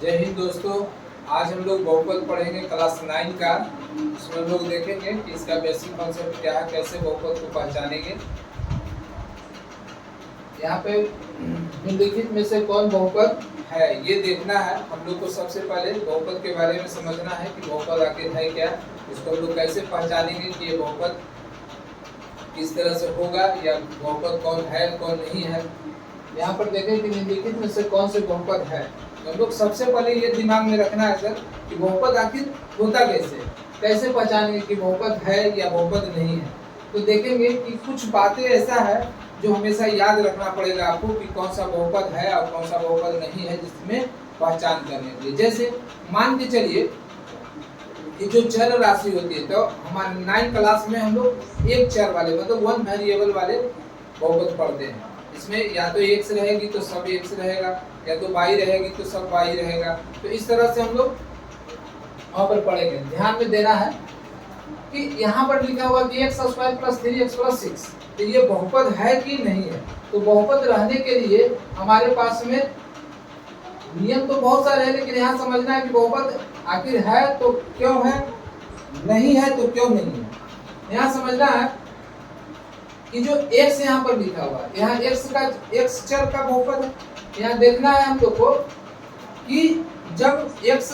जय हिंद दोस्तों। आज हम लोग बहुपद पढ़ेंगे क्लास 9 का। इसमें हम लोग देखेंगे कि इसका बेसिक कॉन्सेप्ट क्या है, कैसे बहुपद को पहचानेंगे। यहाँ पे निम्नलिखित में से कौन बहुपद है ये देखना है हम लोग को। सबसे पहले बहुपद के बारे में समझना है कि बहुपद आखिर है क्या, इसको हम लोग कैसे पहचानेंगे कि ये बहुपद किस तरह से होगा या बहुपद कौन है कौन नहीं है। यहाँ पर देखें कि निम्नलिखित में से कौन से बहुपद है। हम लोग सबसे पहले ये दिमाग में रखना है सर कि बहुपद आखिर होता कैसे पहचानेंगे कि बहुपद है या बहुपद नहीं है। तो देखेंगे कि कुछ बातें ऐसा है जो हमेशा याद रखना पड़ेगा आपको कि कौन सा बहुपद है और कौन सा बहुपद नहीं है, जिसमें पहचान करने के लिए। जैसे मान के चलिए कि जो चर राशि होती है, तो हमारे 9 क्लास में हम लोग एक चर वाले मतलब 1 वेरिएबल वाले बहुपद पढ़ते हैं। इसमें या तो x रहेगी तो सब x रहेगा, या तो y रहेगी तो सब y रहेगा। तो इस तरह से हम लोग वहाँ पर पढ़ेंगे। ध्यान में देना है कि यहाँ पर लिखा हुआ कि x² + 3x + 6, तो ये बहुपद है कि नहीं है। तो बहुपद रहने के लिए हमारे पास में नियम तो बहुत सारे हैं, लेकिन यहाँ समझना है कि बहुपद आखिर है तो क्यों है, नहीं है तो क्यों नहीं है। यहाँ समझना है कि जो x यहाँ पर लिखा हुआ है, यहाँ x चर का बहुपद है। यहाँ देखना है हम लोग को कि जब x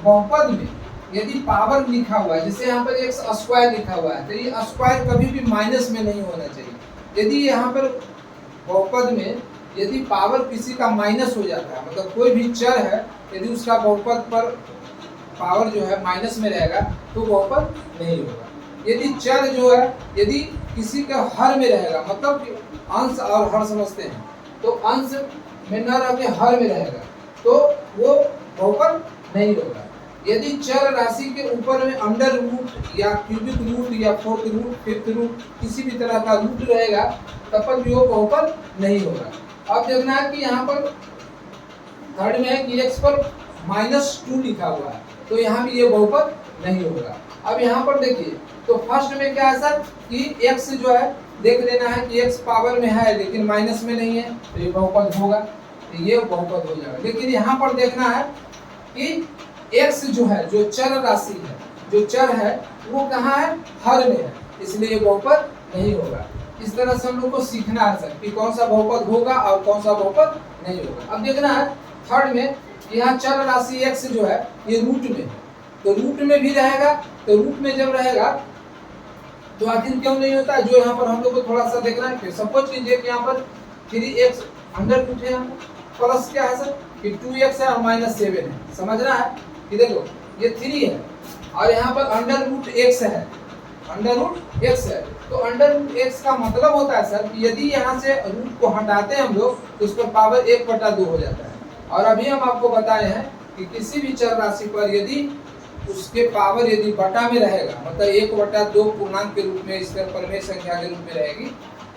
बहुपद में यदि पावर लिखा हुआ है, जैसे यहाँ पर x² लिखा हुआ है, तो ये स्क्वायर कभी भी माइनस में नहीं होना चाहिए। यदि यहाँ पर बहुपद में यदि पावर किसी का माइनस हो जाता है, मतलब कोई भी चर है यदि उसका बहुपद पर पावर जो है माइनस में रहेगा तो बहुपद नहीं होगा। यदि चर जो है यदि किसी का हर में रहेगा, मतलब अंश और हर समझते हैं, तो अंश में न रह के हर में रहेगा तो वो बहुपद नहीं होगा। यदि चर राशि के ऊपर में अंडर रूट या क्यूबिक रूट या फोर्थ रूट, फिफ्थ रूट, किसी भी तरह का रूट रहेगा तब पर भी वो बहुपद नहीं होगा। अब देखना है कि यहाँ पर थर्ड में है कि x पर -2 लिखा हुआ है, तो यहाँ भी ये बहुपद नहीं होगा। अब यहाँ पर देखिए तो फर्स्ट में क्या है सर कि x जो है देख लेना है कि x पावर में है लेकिन माइनस में नहीं है, तो ये बहुपद होगा, तो ये बहुपद हो जाएगा। लेकिन यहाँ पर देखना है कि x जो है, जो चर राशि है, जो चर है वो कहाँ है, हर में है, इसलिए ये बहुपद नहीं होगा। इस तरह से हम लोग को सीखना है सर कि कौन सा बहुपद होगा और कौन सा बहुपद नहीं होगा। अब देखना है थर्ड में, यहाँ चर राशि x जो है ये रूट में है, तो रूट में भी रहेगा, तो रूट में जब रहेगा तो आखिर क्यों नहीं होता है, जो यहाँ पर हम लोग को थोड़ा सा देखना है। सपोज कीजिए कि यहाँ पर 3x अंडर रूट है, प्लस क्या है सर कि 2x है और -7 है। समझना है कि देखो ये 3 है और यहाँ पर अंडर रूट x है, अंडर रूट x है, तो अंडर रूट x का मतलब होता है सर कि यदि यहाँ से रूट को हटाते हैं हम लोग तो उस पर पावर 1/2 हो जाता है। और अभी हम आपको बताए हैं कि किसी भी चर राशि पर यदि उसके पावर यदि बटा में रहेगा, मतलब 1/2 पूर्णांक के रूप में, इस तरह परमेय संख्या के रूप में रहेगी,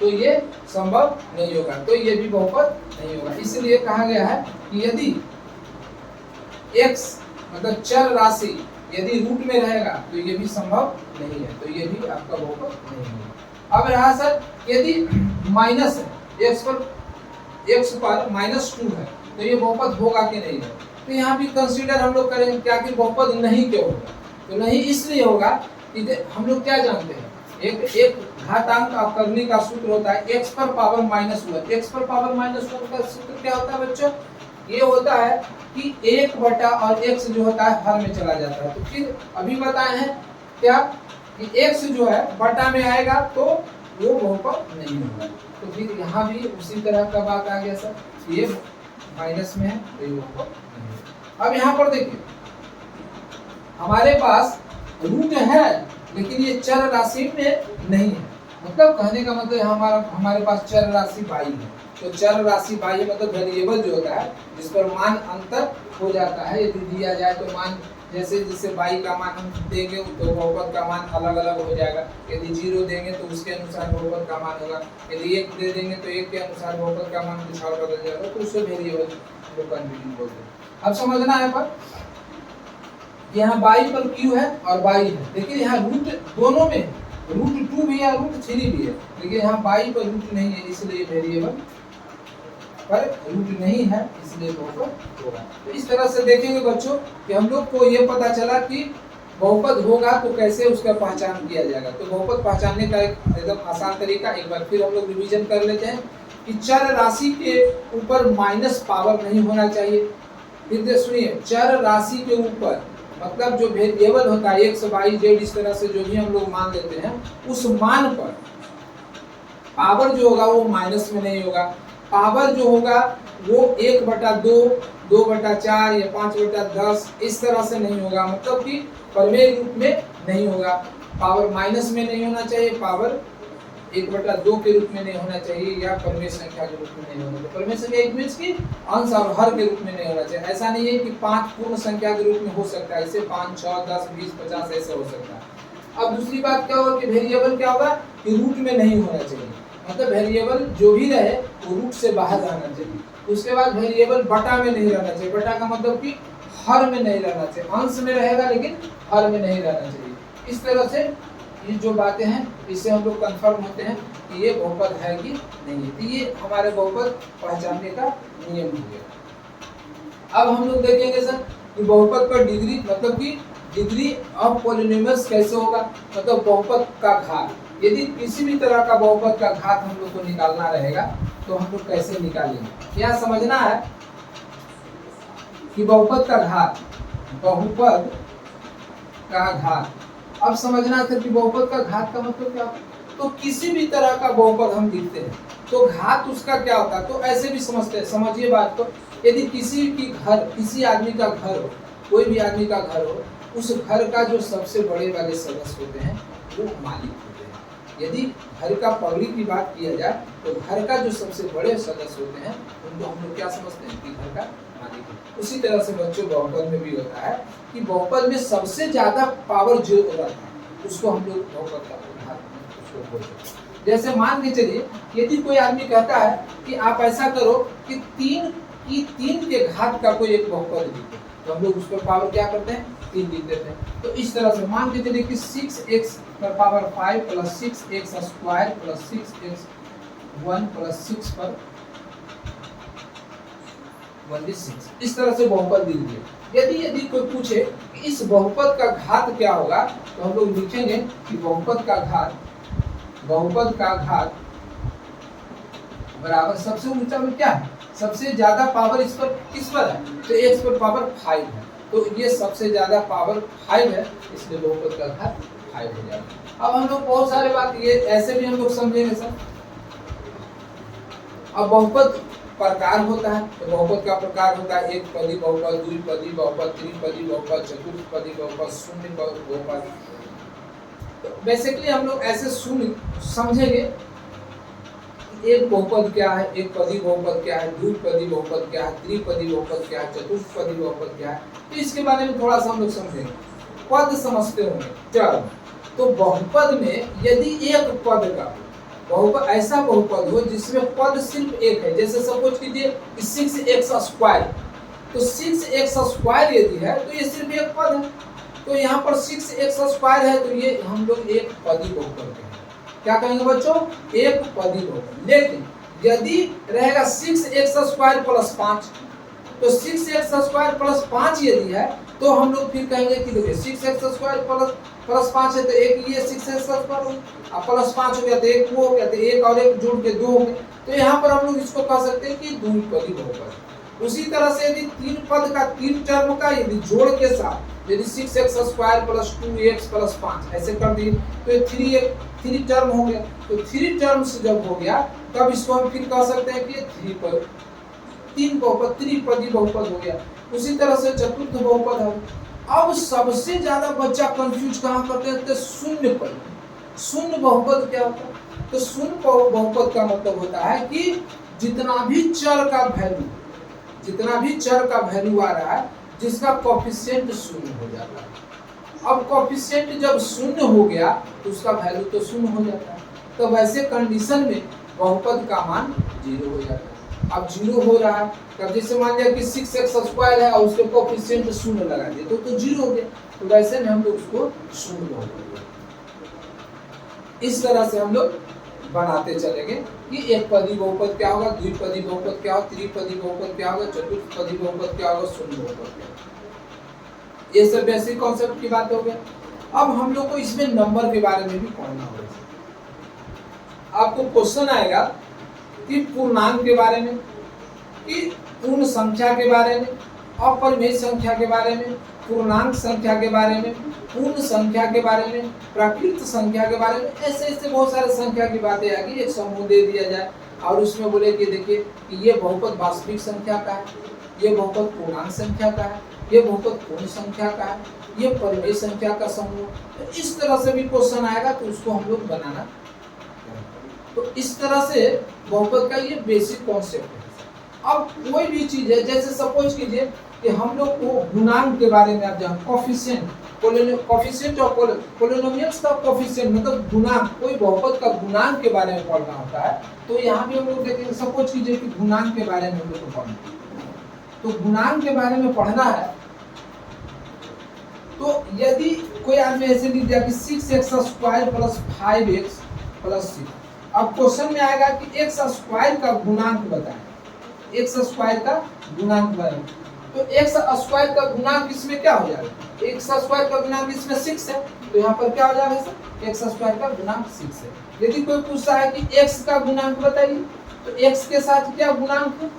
तो ये संभव नहीं होगा, तो ये भी बहुपद नहीं होगा। इसलिए कहा गया है कि यदि x मतलब चर राशि यदि रूट में रहेगा तो ये भी संभव नहीं है, तो ये भी आपका बहुपद नहीं होगा। अब रहा सर यदि माइनस है, x पर -2 है, तो ये बहुपद होगा कि नहीं है। तो यहाँ भी कंसीडर हम लोग करेंगे क्या कि बहुपद नहीं क्यों होगा। तो नहीं इसलिए होगा कि हम लोग क्या जानते हैं, एक घातांक करने का सूत्र होता है x पर पावर -1। x पर पावर -1 का सूत्र क्या होता है बच्चों, ये होता है कि 1 और x जो होता है हर में चला जाता है। तो फिर अभी बताए हैं क्या कि x जो है बटा में आएगा तो वो बहुपद नहीं होगा। तो फिर यहाँ भी उसी तरह का बात आ गया सर, ये माइनस में है तो ये बहुपद नहीं होगा। अब यहाँ पर देखिए हमारे पास रूट है लेकिन ये चर राशि में नहीं है, मतलब कहने का मतलब हमारे पास चर राशि y है। तो चर राशि y मतलब वेरिएबल जो होता है जिस पर मान अंतर हो जाता है, यदि दिया जाए तो मान जैसे y का मान हम देंगे तो बहुपद का मान अलग अलग हो जाएगा। यदि 0 देंगे तो उसके अनुसार बहुपद का मान होगा, यदि 1 दे देंगे तो 1 के अनुसार बहुपद का मान कुछ और बदल जाएगा, तो उससे वेरिएबल को कंटिन्यू बोलते हैं। अब समझना है पर यहाँ y पर q है और y है, देखिए यहाँ रूट दोनों में √2 भी है √3 भी है, लेकिन यहाँ y पर रूट नहीं है, इसलिए वेरिएबल पर रूट नहीं है, इसलिए बहुपद होगा। तो इस तरह से देखेंगे बच्चों कि हम लोग को ये पता चला कि बहुपद होगा तो कैसे उसका पहचान किया जाएगा। तो बहुपद पहचानने का एक एकदम आसान तरीका एक बार फिर हम लोग रिवीजन कर लेते हैं कि चर राशि के ऊपर माइनस पावर नहीं होना चाहिए। फिर सुनिए, चर राशि के ऊपर मतलब जो वेरिएबल होता है x, y, z इस तरह से जो भी हम लोग मान लेते हैं, उस मान पर पावर जो होगा वो माइनस में नहीं होगा। पावर जो होगा वो 1/2, 2/4 या 5/10 इस तरह से नहीं होगा, मतलब कि परमेय रूप में नहीं होगा। पावर माइनस में नहीं होना चाहिए, पावर 1/2 के रूप में नहीं होना चाहिए, या परमेय संख्या के रूप में नहीं होना चाहिए। परमेय संख्या एक मीन्स की अंश और हर के रूप में नहीं होना चाहिए। ऐसा नहीं है कि 5 पूर्ण संख्या के रूप में हो सकता है, इसे 5, 6, 10, 20, 50 ऐसे हो सकता है। अब दूसरी बात क्या होगा कि वेरिएबल क्या होगा कि रूट में नहीं होना चाहिए, मतलब वेरिएबल जो भी रहे वो रूट से बाहर रहना चाहिए। उसके बाद वेरिएबल बटा में नहीं रहना चाहिए, बटा का मतलब कि हर में नहीं रहना चाहिए, अंश में रहेगा लेकिन हर में नहीं रहना चाहिए। इस तरह से ये जो बातें हैं इससे हम लोग कंफर्म होते हैं कि ये बहुपद है कि नहीं है। तो ये हमारे बहुपद पहचानने का नियम हो गया। अब हम लोग देखेंगे सर कि बहुपद का डिग्री मतलब कि डिग्री ऑफ पॉलिनोमियल्स कैसे होगा, मतलब बहुपद का घात। यदि किसी भी तरह का बहुपद का घात हम लोग को निकालना रहेगा तो हम लोग कैसे निकालेंगे। यहाँ समझना है कि बहुपद का घात, बहुपद का घात। अब समझना था कि बहुपद का घात का मतलब क्या होता है। तो किसी भी तरह का बहुपद हम लिखते हैं तो घात उसका क्या होता है, तो ऐसे भी समझते हैं। समझिए बात को, यदि किसी की घर, किसी आदमी का घर हो, कोई भी आदमी का घर हो, उस घर का जो सबसे बड़े वाले सदस्य होते हैं वो मालिक होते हैं। यदि घर का पब्लिक की बात किया जाए तो घर का जो सबसे बड़े सदस्य होते हैं उनको हम लोग क्या समझते हैं कि घर का मालिक है। उसी तरह से बच्चों बहुपद में भी होता है कि बहुपद में सबसे ज्यादा पावर जो होता है उसको हम लोग बहुपद का घात उसको बोलते हैं। जैसे मान के चलिए यदि कोई आदमी कहता है कि आप ऐसा करो कि 3 के घात का कोई एक बहुपद लिखो, तो हम लोग उस पर पावर क्या करते हैं 3 लिख देते हैं। तो इस तरह से मान के चलिए कि 6x पर power 5 plus 6x square plus 6x 1 plus 6 पर 1/6 इस तरह से बहुपद लिख दिए। यदि कोई पूछे कि इस बहुपद का घात क्या होगा तो हम लोग लिखेंगे कि बहुपद का घात बराबर सबसे ऊंचा में क्या है, सबसे ज्यादा पावर इस पर किस पर है, तो x पर पावर 5 है, तो ये सबसे ज्यादा पावर 5 है, इसलिए बहुपद का घात 5 हो जाएगा। अब हम लोग बहुत सारे बात ये ऐसे भी हम लोग समझेंगे सर। अब बहुपद प्रकार होता है, तो बहुपद का प्रकार होता है एक पदी बहुपद, द्विपदी बहुपद, त्रिपदी बहुपद, चतुष्पदी बहुपद, शून्य बहुपद। तो बेसिकली हम लोग ऐसे समझेंगे एक बहुपद क्या है, एक पदी बहुपद क्या है, द्विपदी बहुपद क्या है, त्रिपदी बहुपद क्या है, चतुष्पदी बहुपद क्या है, तो इसके बारे में थोड़ा सा हम लोग समझेंगे। पद समझते होंगे टर्म। तो बहुपद में यदि एक पद का बहुपद ऐसा बहुपद हो जिसमें पद सिर्फ एक है, जैसे सपोज कीजिए 6x स्क्वायर, तो 6x स्क्वायर यदि है तो ये सिर्फ एक पद है, तो यहाँ पर 6x स्क्वायर है तो ये हम लोग एक पदी बहुपद कहेंगे। क्या कहेंगे बच्चों, एक पदी बहुपद। लेकिन यदि रहेगा 6x स्क्वायर प्लस 5, तो 6x स्क्वायर प्लस 5 यदि है तो हम लोग फिर कहेंगे कि देखिए 6x स्क्वायर प्लस 5 है तो एक ये 6x स्क्वायर और प्लस 5 हो गया तो एक वो हो गया, तो एक और एक जोड़ के 2 हो गए, तो यहाँ पर हम लोग इसको कह सकते हैं कि द्विपदी बहुपद। उसी तरह से यदि 3 पद का 3 टर्म का यदि जोड़ के साथ यदि 6x square plus 2x plus 5 ऐसे कर दिए तो 3 टर्म हो गया, तो 3 टर्म्स जब हो गया तब इसको हम फिर कह सकते हैं कि 3 बहुपद, त्रिपदी बहुपद हो गया। उसी तरह से चतुर्थ बहुपद है। अब सबसे ज्यादा बच्चा कंफ्यूज कहाँ करते हैं, तो शून्य पद। शून्य बहुपद क्या होता है, तो शून्य बहुपद का मतलब होता है कि जितना भी चर का वैल्यू आ रहा है जिसका कोएफिशिएंट शून्य हो जाता है। अब कोएफिशिएंट जब शून्य हो गया तो उसका वैल्यू तो शून्य हो जाता है, तो वैसे कंडीशन में बहुपद का मान 0 हो जाता है। अब 0 हो रहा है, तब जैसे मान लिया कि 6x स्क्वायर है और उसके कोएफिशिएंट 0 लगा दिए तो 0 हो गया, तो वैसे में हम लोग उसको शून्य बहुपद। इस तरह से हम लोग बनाते चलेंगे कि एक पदी बहुपद क्या होगा, द्विपदी बहुपद क्या होगा, त्रिपदी बहुपद क्या होगा, चतुर्पदी बहुपद क्या होगा, शून्य बहुपद क्या होगा। ये सब बेसिक कॉन्सेप्ट की बात हो गई। अब हम लोग को इसमें नंबर के बारे में भी पढ़ना होगा। आपको क्वेश्चन आएगा कि पूर्णांक के बारे में, कि पूर्ण संख्या के बारे में, अपरिमेय संख्या के बारे में, पूर्णांक संख्या के बारे में, पूर्ण संख्या के बारे में, प्राकृत संख्या के बारे में, ऐसे ऐसे बहुत सारे संख्या की बातें आएगी। एक समूह दे दिया जाए और उसमें बोले कि देखिए कि ये बहुपद वास्तविक संख्या का है, ये बहुपद पूर्णांक संख्या का है, ये बहुपद पूर्ण संख्या का है, ये परिमेय संख्या का समूह। तो इस तरह से भी क्वेश्चन आएगा तो उसको हम लोग बनाना। तो इस तरह से बहुपद का ये बेसिक कॉन्सेप्ट है। अब कोई भी चीज है, जैसे सपोज कीजिए कि हम लोग को गुणांक के बारे में आप जान, कोफिशिएंट, कोफिशिएंट और पोलिनोमियल्स का कोफिशिएंट मतलब गुणांक, कोई बहुपद का गुणांक के बारे में पढ़ना होता है। तो यहाँ भी हम लोग देखेंगे, सपोज कीजिए कि गुणांक के बारे में हम लोग को पढ़ना है, तो गुणांक के बारे में पढ़ना है। तो यदि कोई आदमी ऐसे लिख दिया कि 6x² + 5x + 6, अब क्वेश्चन में आएगा कि x² का गुणांक बताएं, x² का गुणांक बताएं। तो x² का गुणांक इसमें क्या हो जाएगा, x² का गुणांक इसमें 6 है, तो यहाँ पर क्या हो जाएगा सर, x² का गुणांक 6 है। यदि कोई पूछता है कि x का गुणांक बताइए, तो x के साथ क्या गुणांक है,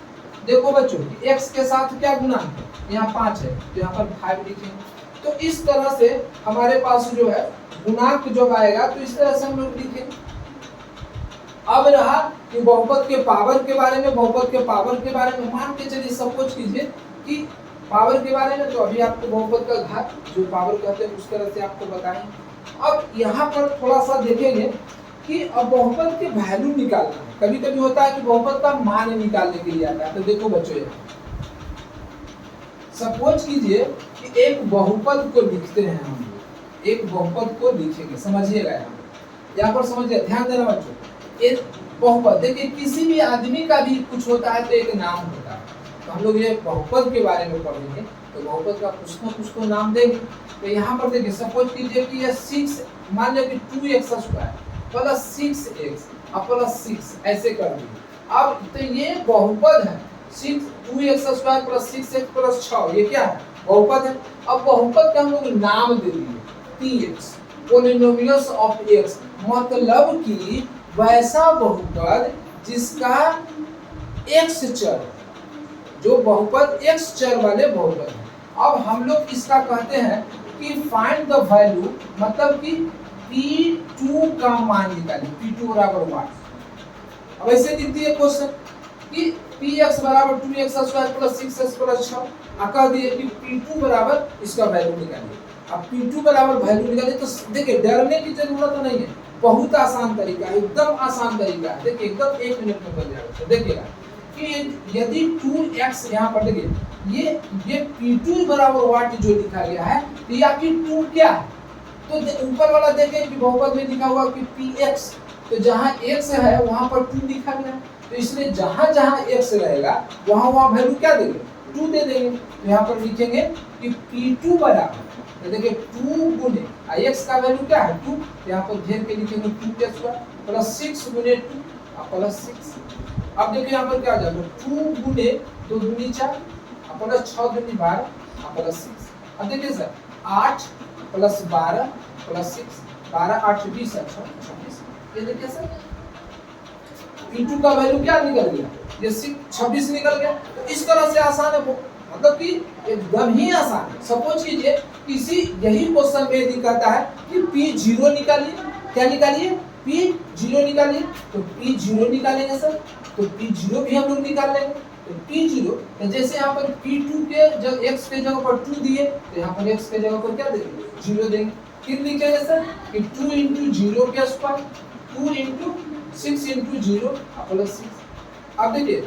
देखो बच्चों कि x के साथ क्या गुणांक है, यहाँ 5 है तो यहाँ पर 5 लिखेंगे। तो इस तरह से हमारे पास जो है गुणांक जो आएगा, तो इस तरह से हम लोग लिखेंगे। अब रहा कि बहुपद के पावर के बारे में, बहुपद के पावर के बारे में मान के चलिए, सपोज कीजिए कि पावर के बारे में, तो अभी आपको बहुपद का घात जो पावर कहते हैं उस तरह से आपको बताएंगे। अब यहाँ पर थोड़ा सा देखेंगे कि अब बहुपद के वैल्यू निकालना है। कभी कभी होता है कि बहुपद का मान निकालने के लिए आता है। तो देखो बच्चों, सपोज कीजिए कि एक बहुपद को लिखते हैं हम, एक बहुपद को लिखेंगे, समझिएगा यहाँ पर समझिए, ध्यान देना बच्चों। एक बहुपद, देखिए किसी भी आदमी का भी कुछ होता है तो एक नाम होता है। तो हम लोग ये बहुपद के बारे में पढ़ेंगे, तो बहुपद का कुछ न कुछ तो नाम देंगे। तो यहाँ पर देखिए, सपोज कीजिए कि ये 6, मान लीजिए कि 2x² + 6x + 6 ऐसे कर दिए। अब तो ये बहुपद है, 2x² + 6x + 6, ये क्या है, बहुपद है। अब बहुपद का हम लोग नाम दे दिए px, पोलिनोमियल्स ऑफ x, मतलब कि वैसा बहुपद जिसका x चर, जो बहुपद x चर वाले बहुपद है। अब हम लोग इसका कहते हैं कि फाइंड द वैल्यू, मतलब कि p2 का मान निकालिए, p2 बराबर 1। अब ऐसे लिख दिए क्वेश्चन कि px बराबर 2x² + 6x + 6, कह दिए कि p2 बराबर इसका वैल्यू निकालिए। अब p2 बराबर वैल्यू निकालिए, तो देखिए डरने की जरूरत नहीं है, बहुत आसान तरीका है, एकदम आसान तरीका है। देखिए एकदम 1 मिनट में बन जाएगा। तो देखिएगा कि यदि 2x, यहाँ पर देखिए ये p2 बराबर वाट जो लिखा गया है, तो ये आपकी 2 क्या है, तो ऊपर वाला देखें कि बहुपद में लिखा हुआ कि px, तो जहाँ x है वहाँ पर 2 लिखा गया है, तो इसलिए जहाँ जहाँ x रहेगा वहाँ वहाँ वैल्यू क्या देंगे, 2 दे देंगे। तो यहाँ पर लिखेंगे कि p2 बराबर, तो देखिए 2 गुने x का वैल्यू क्या है 2, यहाँ पर घेर के लिखेंगे 2x² + 6 गुने 2 + 6। अब देखिए यहाँ पर क्या आ जाएगा, 2 गुने 2 दूनी 4 + 6 दूनी 12 + 6। अब देखिए सर 8 + 12 + 6, 12 8 20 26। ये देखिए सर p2 का वैल्यू क्या निकल गया, ये 26 निकल गया। तो इस तरह से आसान है, मतलब कि एकदम ही आसान है। सपोज कीजिए किसी यही क्वेश्चन में यदि कहता है कि p0 निकालिए, क्या निकालिए, p0 निकालिए, तो p0 निकालेंगे सर, तो p0 भी हम लोग निकाल लेंगे। तो p0, तो जैसे यहाँ पर p2 के जब x के जगह पर 2 दिए, तो यहाँ पर x के जगह पर क्या देंगे, 0 देंगे। फिर लिखेंगे सर कि 2 × 0 के स्क्वायर, 2 × 6 × 0 + 6। अब देखिए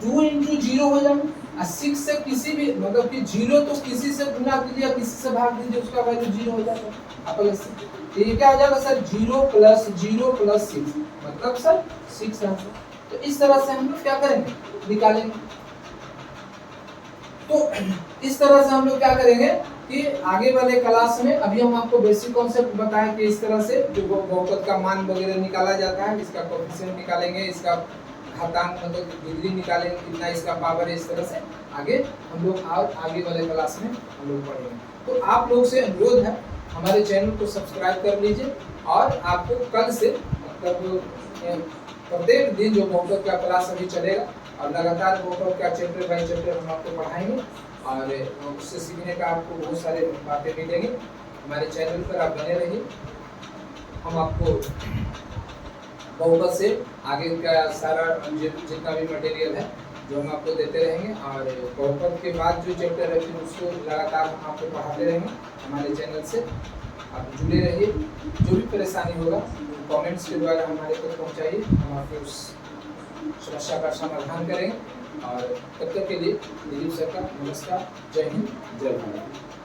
2 × 0 हो जाएगा, और 6 से किसी भी, मतलब कि 0 तो किसी से गुना कीजिए, किसी से भाग दीजिए, उसका वैल्यू 0 हो जाएगा +6। तो ये क्या हो जाएगा सर, 0 + 0 + 6, मतलब सर 6 आंसर। तो इस तरह से हम लोग क्या करेंगे, निकालेंगे। तो इस तरह से हम लोग क्या करेंगे कि आगे वाले क्लास में अभी हम आपको बेसिक कॉन्सेप्ट बताएं कि इस तरह से जो बहुपद का मान वगैरह निकाला जाता है, इसका कोएफिशिएंट निकालेंगे, इसका घातांक मतलब डिग्री निकालेंगे, कितना इसका पावर है, इस तरह से आगे हम लोग आगे वाले क्लास में हम लोग पढ़ेंगे। तो आप लोग से अनुरोध है हमारे चैनल को सब्सक्राइब कर लीजिए और आपको कल से मतलब प्रत्येक दिन जो बहुपद का क्लास अभी चलेगा और लगातार बहुपद का चैप्टर बाय चैप्टर हम आपको पढ़ाएंगे और उससे सीखने का आपको बहुत सारे बातें मिलेंगी। हमारे चैनल पर आप बने रहिए, हम आपको बहुपद से आगे का सारा जितना भी मटेरियल है जो हम आपको देते रहेंगे और बहुपद के बाद जो चैप्टर है फिर उसको लगातार हम आपको पढ़ाते रहेंगे। हमारे चैनल से आप जुड़े रहिए, जो भी परेशानी होगा कमेंट्स के द्वारा हमारे तक पहुंचाइए, हम आपको उस समस्या का समाधान करेंगे। और तब तक के लिए दिलीप सर का नमस्कार, जय हिंद, जय भारत।